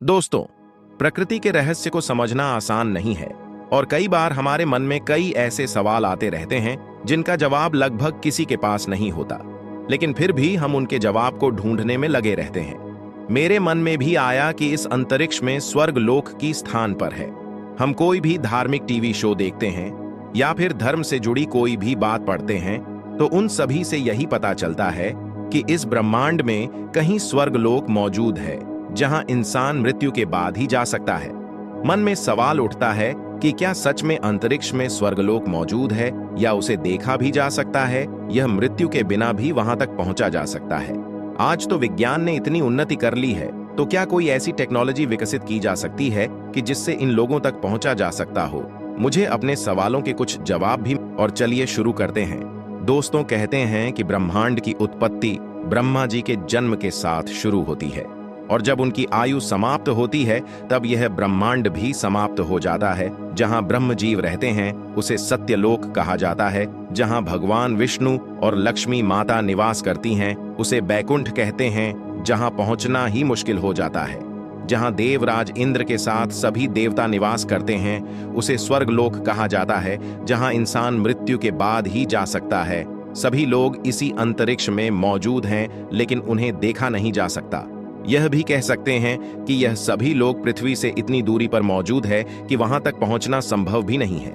दोस्तों, प्रकृति के रहस्य को समझना आसान नहीं है और कई बार हमारे मन में कई ऐसे सवाल आते रहते हैं जिनका जवाब लगभग किसी के पास नहीं होता, लेकिन फिर भी हम उनके जवाब को ढूंढने में लगे रहते हैं। मेरे मन में भी आया कि इस अंतरिक्ष में स्वर्ग लोक की स्थान पर है। हम कोई भी धार्मिक टीवी शो देखते हैं या फिर धर्म से जुड़ी कोई भी बात पढ़ते हैं तो उन सभी से यही पता चलता है कि इस ब्रह्मांड में कहीं स्वर्ग लोक मौजूद है जहां इंसान मृत्यु के बाद ही जा सकता है। मन में सवाल उठता है कि क्या सच में अंतरिक्ष में स्वर्गलोक मौजूद है या उसे देखा भी जा सकता है, यह मृत्यु के बिना भी वहां तक पहुंचा जा सकता है। आज तो विज्ञान ने इतनी उन्नति कर ली है, तो क्या कोई ऐसी टेक्नोलॉजी विकसित की जा सकती है कि जिससे इन लोगों तक पहुंचा जा सकता हो? मुझे अपने सवालों के कुछ जवाब भी, और चलिए शुरू करते हैं। दोस्तों, कहते हैं कि ब्रह्मांड की उत्पत्ति ब्रह्मा जी के जन्म के साथ शुरू होती है और जब उनकी आयु समाप्त होती है तब यह ब्रह्मांड भी समाप्त हो जाता है। जहां ब्रह्म जीव रहते हैं उसे सत्यलोक कहा जाता है। जहां भगवान विष्णु और लक्ष्मी माता निवास करती हैं उसे बैकुंठ कहते हैं, जहां पहुंचना ही मुश्किल हो जाता है। जहां देवराज इंद्र के साथ सभी देवता निवास करते हैं उसे स्वर्गलोक कहा जाता है, जहां इंसान मृत्यु के बाद ही जा सकता है। सभी लोग इसी अंतरिक्ष में मौजूद हैं लेकिन उन्हें देखा नहीं जा सकता। यह भी कह सकते हैं कि यह सभी लोग पृथ्वी से इतनी दूरी पर मौजूद है कि वहां तक पहुंचना संभव भी नहीं है।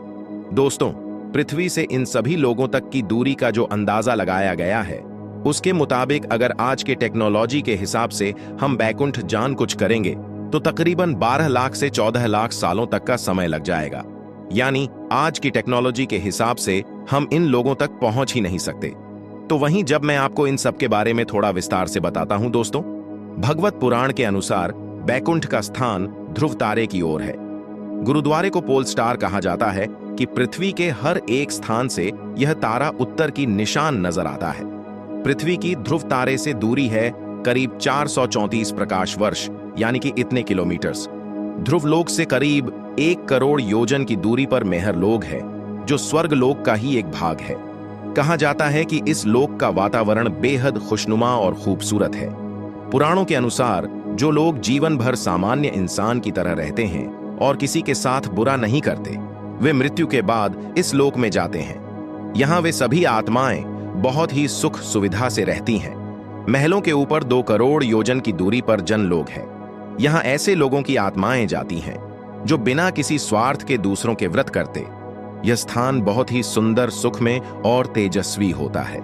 दोस्तों, पृथ्वी से इन सभी लोगों तक की दूरी का जो अंदाजा लगाया गया है उसके मुताबिक अगर आज के टेक्नोलॉजी के हिसाब से हम बैकुंठ जान कुछ करेंगे तो तकरीबन 12 लाख से 14 लाख सालों तक का समय लग जाएगा। यानी आज की टेक्नोलॉजी के हिसाब से हम इन लोगों तक पहुंच ही नहीं सकते। तो वहीं जब मैं आपको इन सब के बारे में थोड़ा विस्तार से बताता हूं दोस्तों, भगवत पुराण के अनुसार बैकुंठ का स्थान ध्रुव तारे की ओर है। गुरुद्वारे को पोल स्टार कहा जाता है कि पृथ्वी के हर एक स्थान से यह तारा उत्तर की निशान नजर आता है। पृथ्वी की ध्रुव तारे से दूरी है करीब 434 प्रकाश वर्ष, यानी कि इतने किलोमीटर्स। ध्रुव लोक से करीब 1 करोड़ योजन की दूरी पर मेहरलोक है, जो स्वर्ग लोक का ही एक भाग है। कहा जाता है कि इस लोक का वातावरण बेहद खुशनुमा और खूबसूरत है। पुराणों के अनुसार जो लोग जीवन भर सामान्य इंसान की तरह रहते हैं और किसी के साथ बुरा नहीं करते, वे मृत्यु के बाद इस लोक में जाते हैं। यहाँ वे सभी आत्माएं बहुत ही सुख सुविधा से रहती हैं। महलों के ऊपर 2 करोड़ योजन की दूरी पर जनलोक है। यहाँ ऐसे लोगों की आत्माएं जाती हैं जो बिना किसी स्वार्थ के दूसरों के व्रत करते। यह स्थान बहुत ही सुंदर, सुखमय और तेजस्वी होता है।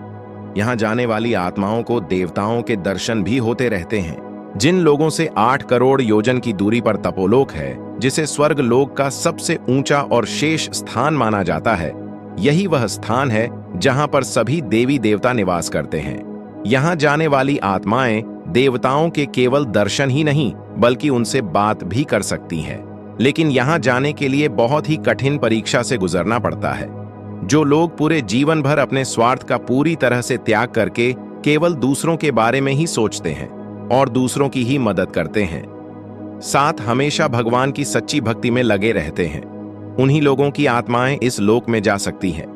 यहाँ जाने वाली आत्माओं को देवताओं के दर्शन भी होते रहते हैं। जिन लोगों से 8 करोड़ योजन की दूरी पर तपोलोक है, जिसे स्वर्ग लोक का सबसे ऊंचा और शेष स्थान माना जाता है, यही वह स्थान है जहां पर सभी देवी देवता निवास करते हैं। यहाँ जाने वाली आत्माएं देवताओं के केवल दर्शन ही नहीं बल्कि उनसे बात भी कर सकती हैं। लेकिन यहाँ जाने के लिए बहुत ही कठिन परीक्षा से गुजरना पड़ता है। जो लोग पूरे जीवन भर अपने स्वार्थ का पूरी तरह से त्याग करके केवल दूसरों के बारे में ही सोचते हैं और दूसरों की ही मदद करते हैं, साथ हमेशा भगवान की सच्ची भक्ति में लगे रहते हैं, उन्हीं लोगों की आत्माएं इस लोक में जा सकती हैं।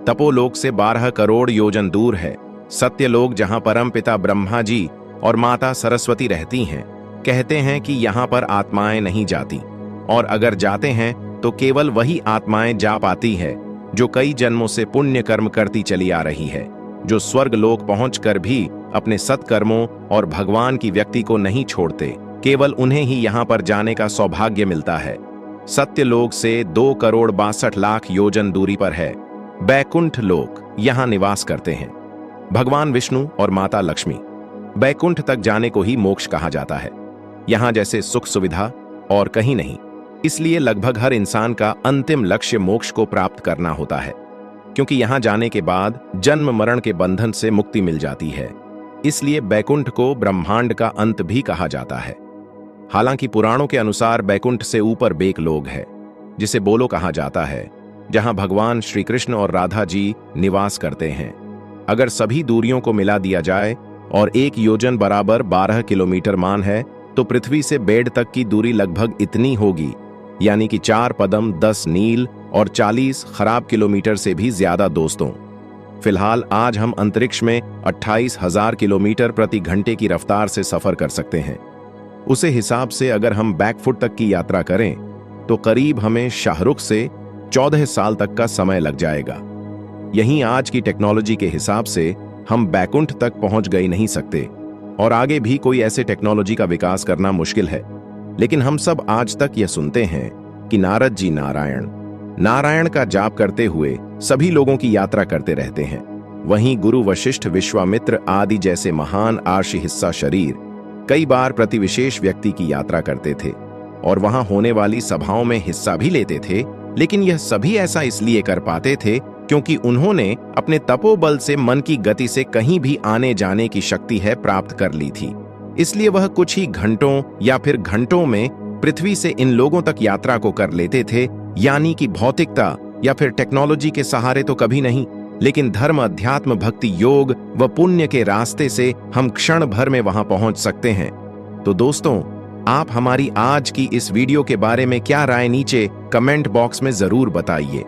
तपोलोक से 12 करोड़ योजन दूर है सत्यलोक, जहां परमपिता ब्रह्मा जी और माता सरस्वती रहती हैं। कहते हैं कि यहाँ पर आत्माएं नहीं जाती, और अगर जाते हैं तो केवल वही आत्माएं जा पाती है जो कई जन्मों से पुण्य कर्म करती चली आ रही है, जो स्वर्ग लोक पहुंचकर भी अपने सत्कर्मों और भगवान की व्यक्ति को नहीं छोड़ते। केवल उन्हें ही यहाँ पर जाने का सौभाग्य मिलता है। सत्यलोक से 2 करोड़ 62 लाख योजन दूरी पर है बैकुंठ लोक। यहाँ निवास करते हैं भगवान विष्णु और माता लक्ष्मी। बैकुंठ तक जाने को ही मोक्ष कहा जाता है। यहाँ जैसे सुख सुविधा और कहीं नहीं, इसलिए लगभग हर इंसान का अंतिम लक्ष्य मोक्ष को प्राप्त करना होता है, क्योंकि यहाँ जाने के बाद जन्म मरण के बंधन से मुक्ति मिल जाती है। इसलिए बैकुंठ को ब्रह्मांड का अंत भी कहा जाता है। हालांकि पुराणों के अनुसार बैकुंठ से ऊपर बेकलोक है, जिसे बोलो कहा जाता है, जहां भगवान श्री कृष्ण और राधा जी निवास करते हैं। अगर सभी दूरियों को मिला दिया जाए और 1 योजन बराबर 12 किलोमीटर मान है तो पृथ्वी से बेड तक की दूरी लगभग इतनी होगी, यानी कि 4 पदम 10 नील और 40 खराब किलोमीटर से भी ज्यादा। दोस्तों, फिलहाल आज हम अंतरिक्ष में 28,000 किलोमीटर प्रति घंटे की रफ्तार से सफर कर सकते हैं। उसे हिसाब से अगर हम बैकफुट तक की यात्रा करें तो करीब हमें शाहरुख से 14 साल तक का समय लग जाएगा। यहीं आज की टेक्नोलॉजी के हिसाब से हम बैकुंठ तक पहुंच गए नहीं सकते और आगे भी कोई ऐसे टेक्नोलॉजी का विकास करना मुश्किल है। लेकिन हम सब आज तक यह सुनते हैं कि नारद जी नारायण का जाप करते हुए सभी लोगों की यात्रा करते रहते हैं। वहीं गुरु वशिष्ठ, विश्वामित्र आदि जैसे महान आर्षि हिस्सा शरीर कई बार प्रति विशेष व्यक्ति की यात्रा करते थे और वहां होने वाली सभाओं में हिस्सा भी लेते थे। लेकिन यह सभी ऐसा इसलिए कर पाते थे क्योंकि उन्होंने अपने तपोबल से मन की गति से कहीं भी आने जाने की शक्ति है प्राप्त कर ली थी। इसलिए वह कुछ ही घंटों या फिर घंटों में पृथ्वी से इन लोगों तक यात्रा को कर लेते थे। यानी कि भौतिकता या फिर टेक्नोलॉजी के सहारे तो कभी नहीं, लेकिन धर्म, अध्यात्म, भक्ति, योग व पुण्य के रास्ते से हम क्षण भर में वहां पहुंच सकते हैं। तो दोस्तों, आप हमारी आज की इस वीडियो के बारे में क्या राय नीचे कमेंट बॉक्स में जरूर बताइए।